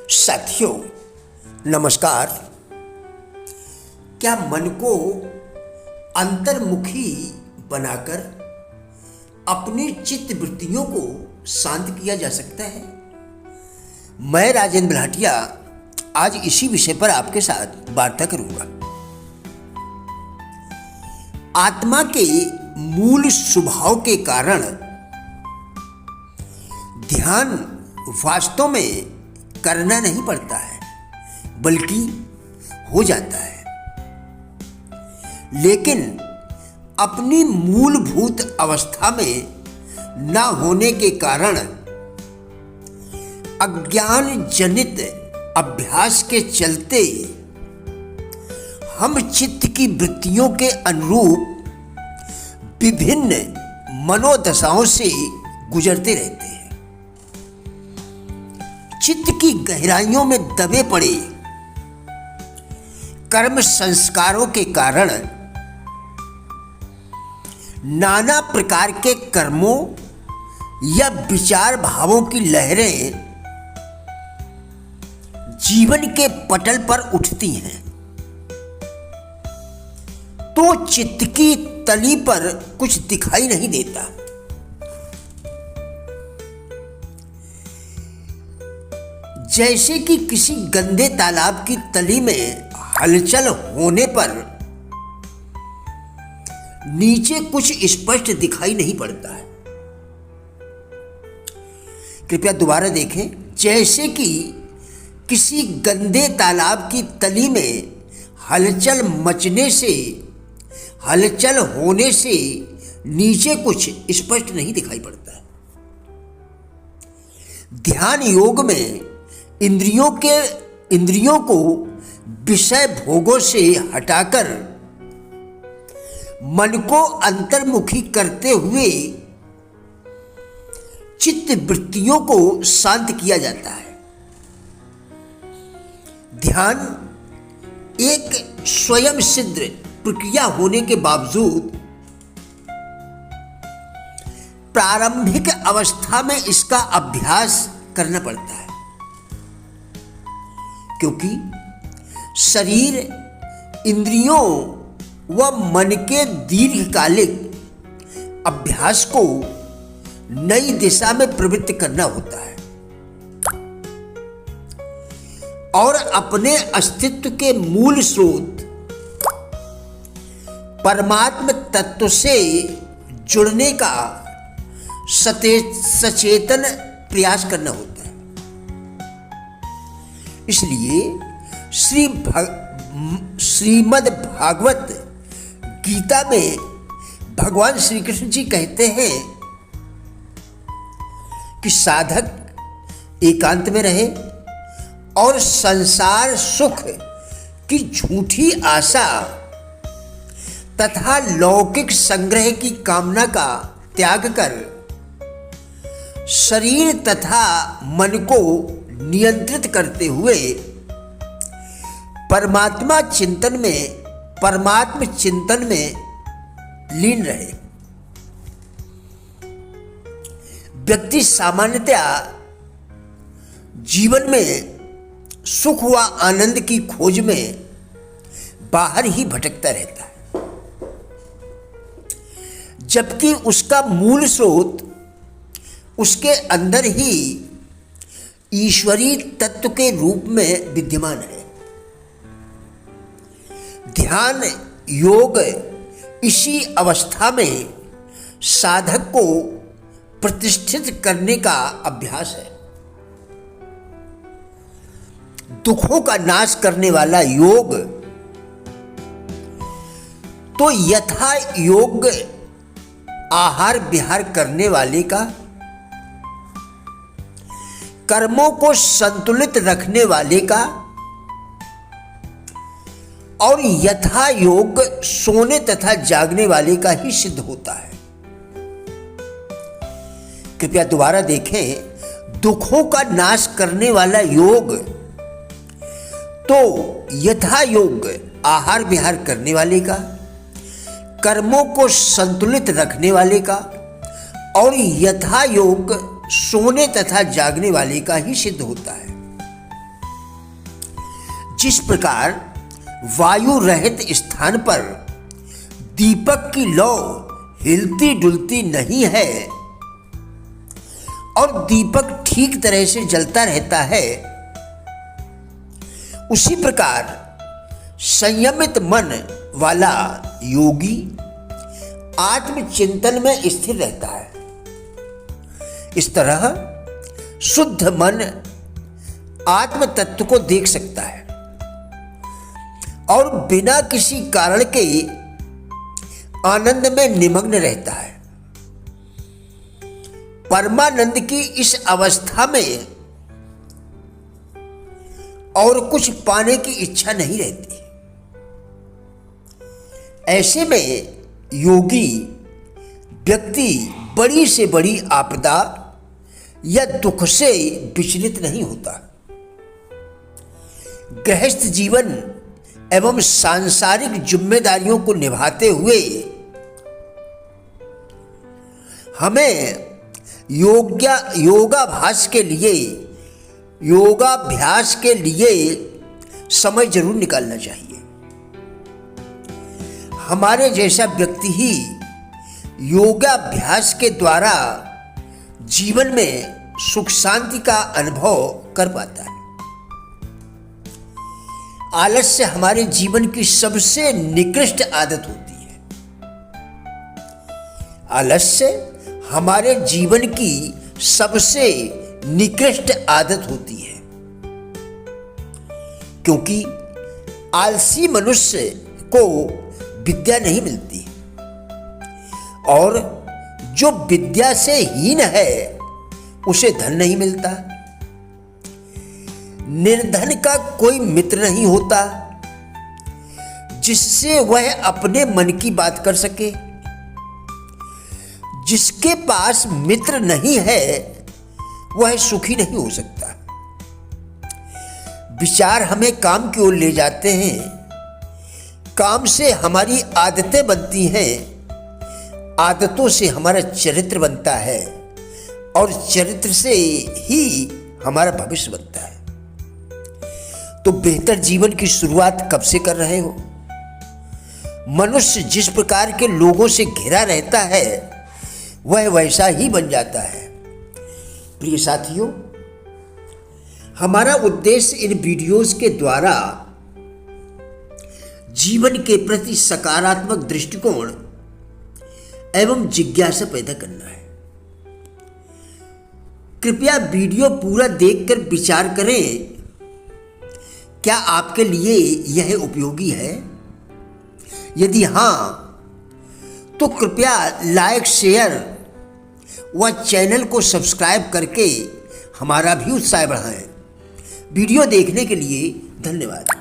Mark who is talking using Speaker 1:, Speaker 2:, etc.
Speaker 1: साथियों नमस्कार। क्या मन को अंतर्मुखी बनाकर अपनी चित्त वृत्तियों को शांत किया जा सकता है? मैं राजेंद्र भाटिया आज इसी विषय पर आपके साथ वार्ता करूंगा। आत्मा के मूल स्वभाव के कारण ध्यान वास्तव में करना नहीं पड़ता है, बल्कि हो जाता है। लेकिन अपनी मूलभूत अवस्था में न होने के कारण अज्ञान जनित अभ्यास के चलते हम चित्त की वृत्तियों के अनुरूप विभिन्न मनोदशाओं से गुजरते रहते हैं। चित्त की गहराइयों में दबे पड़े कर्म संस्कारों के कारण नाना प्रकार के कर्मों या विचार भावों की लहरें जीवन के पटल पर उठती हैं, तो चित्त की तली पर कुछ दिखाई नहीं देता। जैसे कि किसी गंदे तालाब की तली में हलचल होने पर नीचे कुछ स्पष्ट दिखाई नहीं पड़ता है। कृपया दोबारा देखें। जैसे कि किसी गंदे तालाब की तली में हलचल मचने से, हलचल होने से नीचे कुछ स्पष्ट नहीं दिखाई पड़ता है। ध्यान योग में इंद्रियों को विषय भोगों से हटाकर मन को अंतर्मुखी करते हुए चित्त वृत्तियों को शांत किया जाता है। ध्यान एक स्वयं सिद्ध प्रक्रिया होने के बावजूद प्रारंभिक अवस्था में इसका अभ्यास करना पड़ता है, क्योंकि शरीर, इंद्रियों व मन के दीर्घकालिक अभ्यास को नई दिशा में प्रवृत्त करना होता है और अपने अस्तित्व के मूल स्रोत परमात्म तत्व से जुड़ने का सचेतन प्रयास करना होता है। इसलिए श्रीमद् भागवत गीता में भगवान श्री कृष्ण जी कहते हैं कि साधक एकांत में रहे और संसार सुख की झूठी आशा तथा लौकिक संग्रह की कामना का त्याग कर शरीर तथा मन को नियंत्रित करते हुए परमात्म चिंतन में लीन रहे। व्यक्ति सामान्यतया जीवन में सुख व आनंद की खोज में बाहर ही भटकता रहता है, जबकि उसका मूल स्रोत उसके अंदर ही ईश्वरीय तत्व के रूप में विद्यमान है। ध्यान योग इसी अवस्था में साधक को प्रतिष्ठित करने का अभ्यास है। दुखों का नाश करने वाला योग तो यथा योग आहार विहार करने वाले का, कर्मों को संतुलित रखने वाले का और यथा योग सोने तथा जागने वाले का ही सिद्ध होता है। कृपया दोबारा देखें। दुखों का नाश करने वाला योग तो यथा योग आहार विहार करने वाले का, कर्मों को संतुलित रखने वाले का और यथा योग सोने तथा जागने वाले का ही सिद्ध होता है। जिस प्रकार वायु रहित स्थान पर दीपक की लौ हिलती डुलती नहीं है और दीपक ठीक तरह से जलता रहता है, उसी प्रकार संयमित मन वाला योगी आत्मचिंतन में स्थिर रहता है। इस तरह शुद्ध मन आत्म तत्व को देख सकता है और बिना किसी कारण के आनंद में निमग्न रहता है। परमानंद की इस अवस्था में और कुछ पाने की इच्छा नहीं रहती। ऐसे में योगी व्यक्ति बड़ी से बड़ी आपदा या दुख से विचलित नहीं होता। गृहस्थ जीवन एवं सांसारिक जिम्मेदारियों को निभाते हुए हमें योगाभ्यास के लिए समय जरूर निकालना चाहिए। हमारे जैसा व्यक्ति ही योगाभ्यास के द्वारा जीवन में सुख शांति का अनुभव कर पाता है। आलस्य हमारे जीवन की सबसे निकृष्ट आदत होती है। आलस्य हमारे जीवन की सबसे निकृष्ट आदत होती है, क्योंकि आलसी मनुष्य को विद्या नहीं मिलती और जो विद्या से हीन है उसे धन नहीं मिलता। निर्धन का कोई मित्र नहीं होता जिससे वह अपने मन की बात कर सके। जिसके पास मित्र नहीं है वह सुखी नहीं हो सकता। विचार हमें काम की ओर ले जाते हैं, काम से हमारी आदतें बनती हैं, आदतों से हमारा चरित्र बनता है और चरित्र से ही हमारा भविष्य बनता है। तो बेहतर जीवन की शुरुआत कब से कर रहे हो? मनुष्य जिस प्रकार के लोगों से घिरा रहता है वह वैसा ही बन जाता है। प्रिय साथियों, हमारा उद्देश्य इन वीडियोस के द्वारा जीवन के प्रति सकारात्मक दृष्टिकोण एवं जिज्ञासा पैदा करना है। कृपया वीडियो पूरा देखकर विचार करें, क्या आपके लिए यह उपयोगी है? यदि हाँ, तो कृपया लाइक, शेयर व चैनल को सब्सक्राइब करके हमारा भी उत्साह बढ़ाएं। वीडियो देखने के लिए धन्यवाद।